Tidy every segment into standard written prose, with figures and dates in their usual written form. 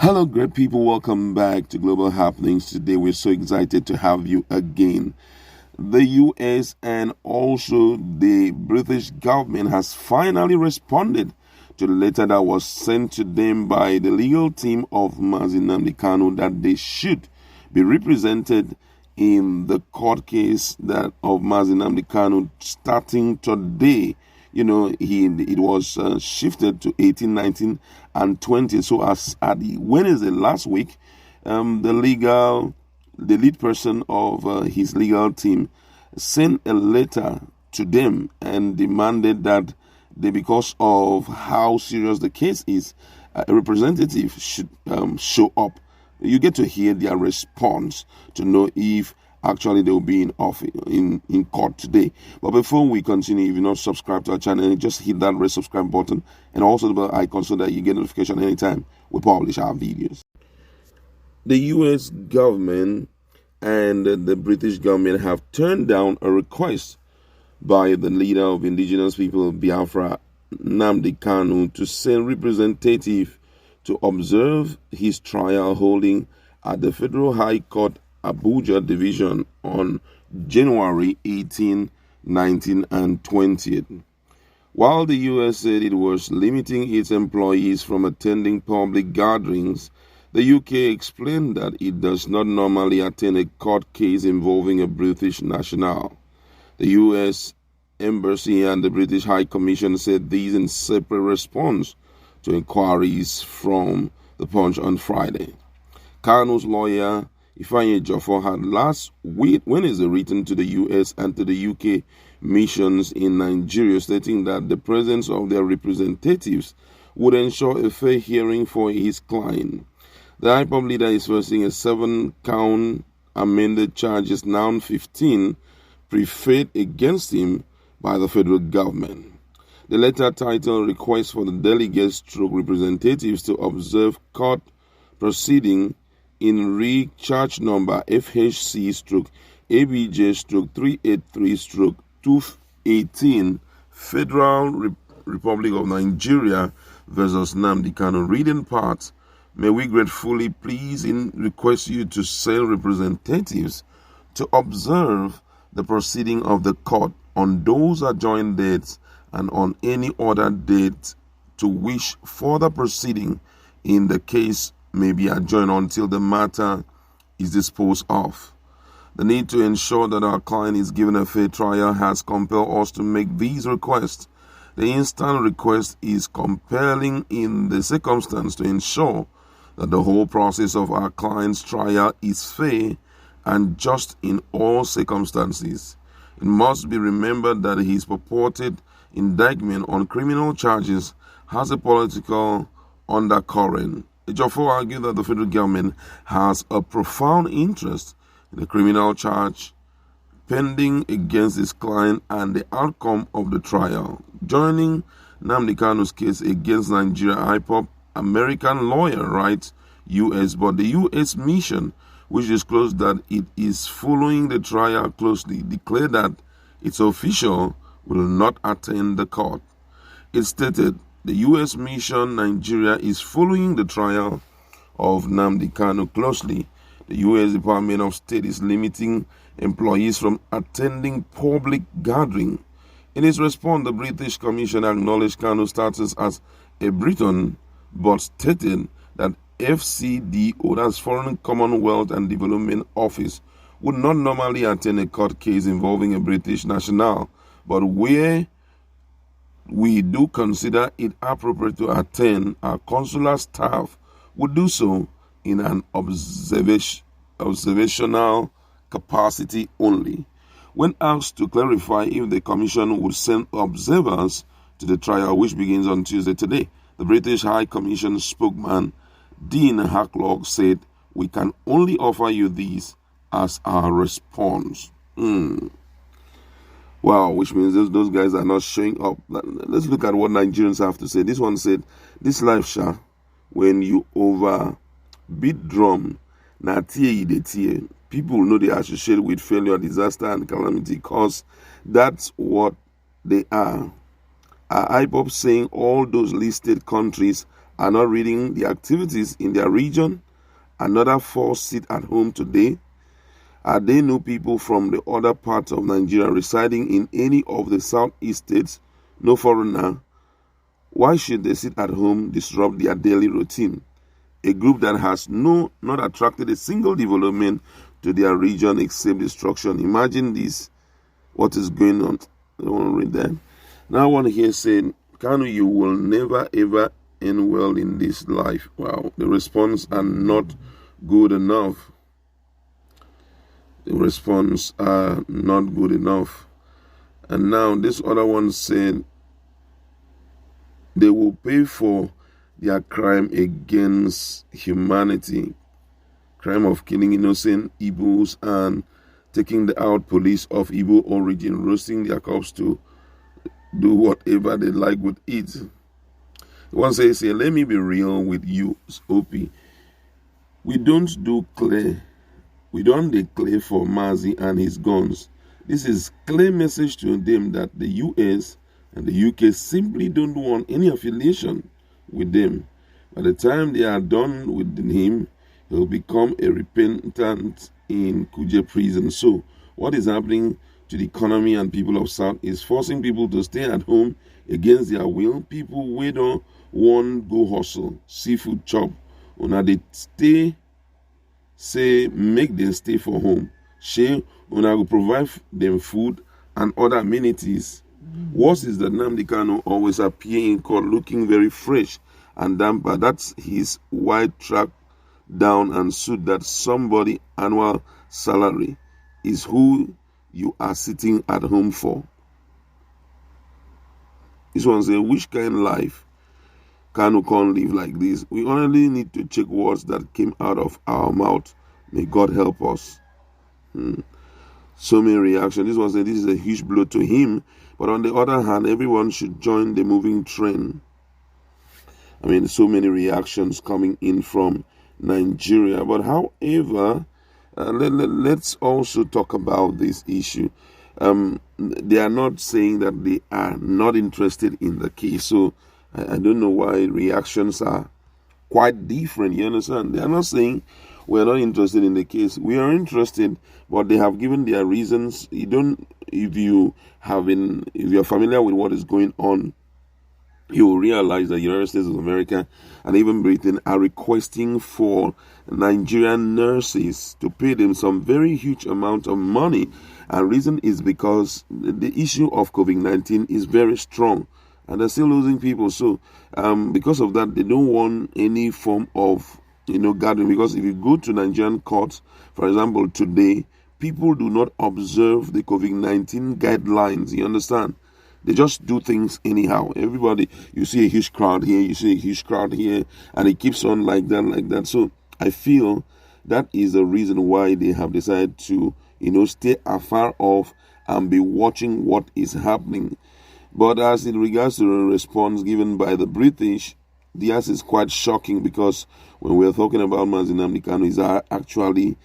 Hello, great people. Welcome back to Global Happenings. Today, we're so excited to have you again. The US and also the British government has finally responded to the letter that was sent to them by the legal team of Sh0ck Nnamdi Kanu that they should be represented in the court case that of Sh0ck Nnamdi Kanu starting today. It was shifted to 18, 19, and 20. So as at Wednesday last week, the lead person of his legal team sent a letter to them and demanded that because of how serious the case is, a representative should show up. You get to hear their response to know if actually they will be in court today. But before we continue, if you're not subscribed to our channel, just hit that red subscribe button and also the bell icon so that you get notification anytime we publish our videos. The US government and the British government have turned down a request by the leader of indigenous people of Biafra, Nnamdi Kanu, to send representative to observe his trial holding at the Federal High Court Abuja Division on January 18, 19, and 20th. While the U.S. said it was limiting its employees from attending public gatherings, the U.K. explained that it does not normally attend a court case involving a British national. The U.S. Embassy and the British High Commission said these in separate response to inquiries from the Punch on Friday. Kanu's lawyer Ifeanyi Ejiofor had last week Wednesday written to the US and to the UK missions in Nigeria, stating that the presence of their representatives would ensure a fair hearing for his client. The IPOB leader is facing a 7-count amended charges, now 15, preferred against him by the federal government. The letter titled Request for the Delegates / Representatives to Observe Court Proceeding in charge number FHC/ABJ/383/218 Federal Republic of Nigeria versus Nnamdi Kanu. Reading part, may we gratefully please request you to send representatives to observe the proceeding of the court on those adjourned dates and on any other date to which further proceeding in the case may be adjourned until the matter is disposed of. The need to ensure that our client is given a fair trial has compelled us to make these requests. The instant request is compelling in the circumstance to ensure that the whole process of our client's trial is fair and just in all circumstances. It must be remembered that his purported indictment on criminal charges has a political undercurrent. Ejiofor argued that the federal government has a profound interest in the criminal charge pending against his client and the outcome of the trial. Joining Nnamdi Kanu's case against Nigeria, IPOB American lawyer writes US, but the US mission, which disclosed that it is following the trial closely, declared that its official will not attend the court. It stated, the U.S. mission Nigeria is following the trial of Nnamdi Kanu closely. The U.S. Department of State is limiting employees from attending public gathering. In its response, the British Commission acknowledged Kanu's status as a Briton, but stated that FCDO, that's Foreign Commonwealth and Development Office, would not normally attend a court case involving a British national, but where we do consider it appropriate to attend, our consular staff would do so in an observational capacity only. When asked to clarify if the Commission would send observers to the trial, which begins on Tuesday today, the British High Commission spokesman Dean Hacklock said, "We can only offer you these as our response." Wow, which means those guys are not showing up. Let's look at what Nigerians have to say. This one said, "This life, Sha, when you overbeat drum, na tear the tear. People know they associate with failure, disaster, and calamity because that's what they are. Are IPOP saying all those listed countries are not reading the activities in their region. Another 4 sit at home today. Are there no people from the other parts of Nigeria residing in any of the southeast states? No foreigner. Why should they sit at home, disrupt their daily routine? A group that has not attracted a single development to their region except destruction. Imagine this, what is going on. I don't want to read that. Now one here saying, Kanu, you will never ever end well in this life. Wow, the response are not good enough. The response are not good enough. And now this other one said, they will pay for their crime against humanity, crime of killing innocent Igbos and taking the out police of Igbo origin, roasting their corpse to do whatever they like with it. One says, let me be real with you, OP. We don't do clear. We don't declare for Mazi and his guns. This is clear message to them that the US and the UK simply don't want any affiliation with them. By the time they are done with him, he'll become a repentant in Kuje prison. So what is happening to the economy and people of South is forcing people to stay at home against their will. People we don't want go hustle, seafood chop. Una they stay, say make them stay for home. She una will provide them food and other amenities. Worse is that Nnamdi Kanu always appear in court looking very fresh and damper. That's his white track down and suit that somebody annual salary is who you are sitting at home for. This one says, which kind of life Kanu can't live like this? We only need to check words that came out of our mouth. May God help us. So many reactions. This one says, this is a huge blow to him. But on the other hand, everyone should join the moving train. I mean, so many reactions coming in from Nigeria. But however, let's also talk about this issue. They are not saying that they are not interested in the case. So I don't know why reactions are quite different. You understand? They are not saying we're not interested in the case. We are interested, but they have given their reasons. If you're familiar with what is going on, you will realize that the United States of America and even Britain are requesting for Nigerian nurses to pay them some very huge amount of money. And reason is because the issue of COVID-19 is very strong and they're still losing people. So because of that, they don't want any form of gathering. Because if you go to Nigerian courts, for example, today, people do not observe the COVID-19 guidelines. You understand? They just do things anyhow. Everybody, you see a huge crowd here, you see a huge crowd here, and it keeps on like that. So I feel that is the reason why they have decided to, stay afar off and be watching what is happening. But as in regards to the response given by the British, theirs is quite shocking, because when we're talking about Mazi Nnamdi Kanu, he's actually,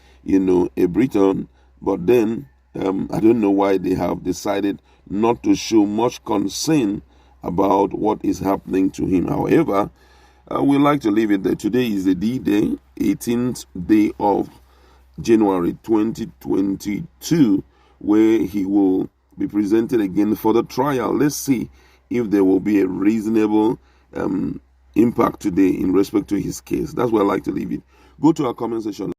a Briton. But then, I don't know why they have decided not to show much concern about what is happening to him. However, we like to leave it there. Today is the D-Day, 18th day of January 2022, where he will be presented again for the trial. Let's see if there will be a reasonable impact today in respect to his case. That's where I like to leave it. Go to our comment section.